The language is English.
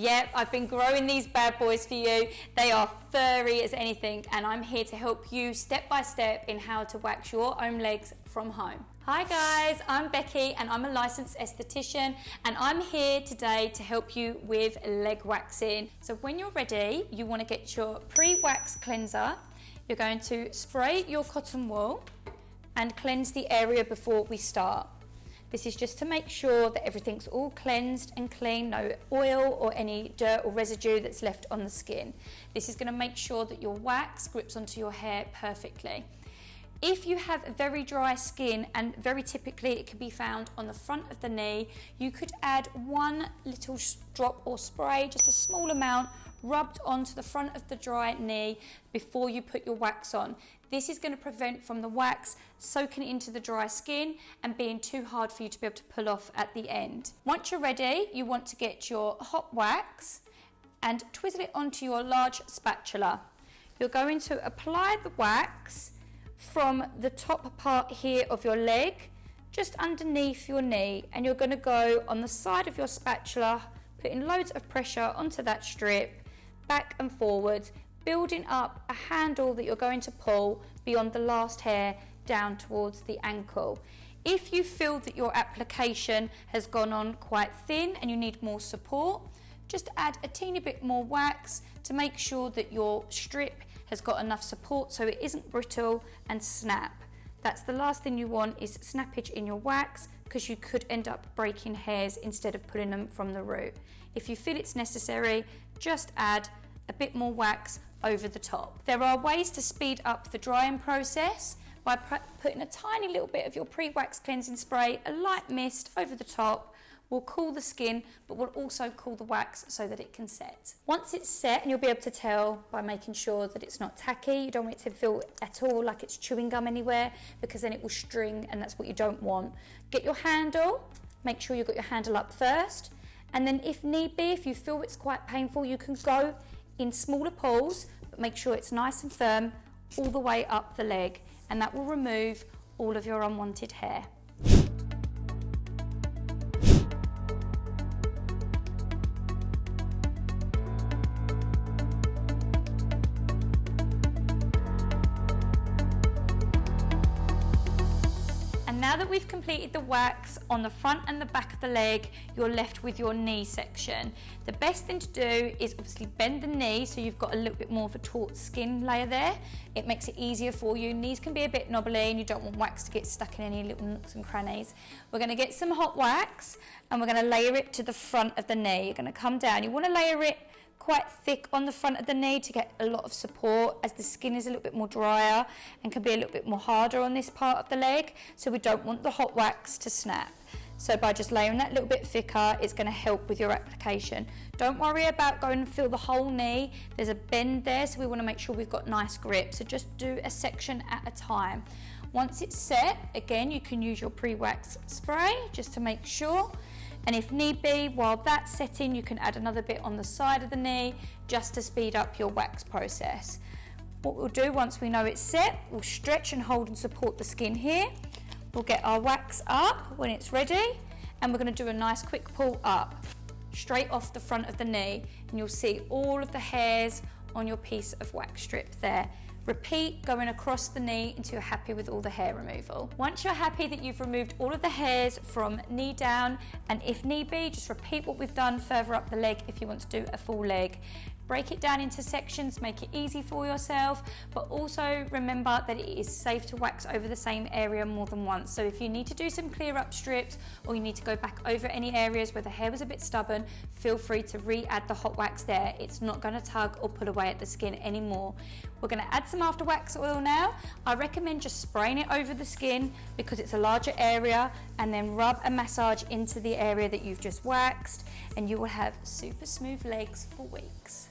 Yep, I've been growing these bad boys for you. They are furry as anything, and I'm here to help you step by step in how to wax your own legs from home. Hi guys, I'm Becky and I'm a licensed esthetician, and I'm here today to help you with leg waxing. So when you're ready, you want to get your pre-wax cleanser. You're going to spray your cotton wool and cleanse the area before we start. This is just to make sure that everything's all cleansed and clean, no oil or any dirt or residue that's left on the skin. This is going to make sure that your wax grips onto your hair perfectly. If you have very dry skin, and very typically it can be found on the front of the knee, you could add one little drop or spray, just a small amount, rubbed onto the front of the dry knee before you put your wax on. This is going to prevent from the wax soaking into the dry skin and being too hard for you to be able to pull off at the end. Once you're ready, you want to get your hot wax and twizzle it onto your large spatula. You're going to apply the wax from the top part here of your leg, just underneath your knee, and you're going to go on the side of your spatula, putting loads of pressure onto that strip, back and forwards, building up a handle that you're going to pull beyond the last hair down towards the ankle. If you feel that your application has gone on quite thin and you need more support, just add a teeny bit more wax to make sure that your strip has got enough support so it isn't brittle and snap. That's the last thing you want, is snappage in your wax, because you could end up breaking hairs instead of pulling them from the root. If you feel it's necessary, just add a bit more wax over the top. There are ways to speed up the drying process by putting a tiny little bit of your pre-wax cleansing spray, a light mist over the top. Will cool the skin, but will also cool the wax so that it can set. Once it's set, and you'll be able to tell by making sure that it's not tacky, you don't want it to feel at all like it's chewing gum anywhere, because then it will string, and that's what you don't want. Get your handle, make sure you've got your handle up first, and then if need be, if you feel it's quite painful, you can go in smaller pulls, but make sure it's nice and firm all the way up the leg, and that will remove all of your unwanted hair. Now that we've completed the wax on the front and the back of the leg, you're left with your knee section. The best thing to do is obviously bend the knee so you've got a little bit more of a taut skin layer there. It makes it easier for you. Knees can be a bit knobbly and you don't want wax to get stuck in any little nooks and crannies. We're going to get some hot wax and we're going to layer it to the front of the knee. You're going to come down. You want to layer it quite thick on the front of the knee to get a lot of support, as the skin is a little bit more drier and can be a little bit more harder on this part of the leg, so we don't want the hot wax to snap. So by just layering that a little bit thicker, it's going to help with your application. Don't worry about going and feel the whole knee. There's a bend there, so we want to make sure we've got nice grip, so just do a section at a time. Once it's set, again, you can use your pre-wax spray just to make sure. And if need be, while that's setting, you can add another bit on the side of the knee just to speed up your wax process. What we'll do once we know it's set, we'll stretch and hold and support the skin here. We'll get our wax up when it's ready, and we're going to do a nice quick pull up, straight off the front of the knee, and you'll see all of the hairs on your piece of wax strip there. Repeat going across the knee until you're happy with all the hair removal. Once you're happy that you've removed all of the hairs from knee down, and if need be, just repeat what we've done further up the leg if you want to do a full leg. Break it down into sections, make it easy for yourself, but also remember that it is safe to wax over the same area more than once. So if you need to do some clear up strips, or you need to go back over any areas where the hair was a bit stubborn, feel free to re-add the hot wax there. It's not going to tug or pull away at the skin anymore. We're going to add some after wax oil now. I recommend just spraying it over the skin because it's a larger area, and then rub and massage into the area that you've just waxed, and you will have super smooth legs for weeks.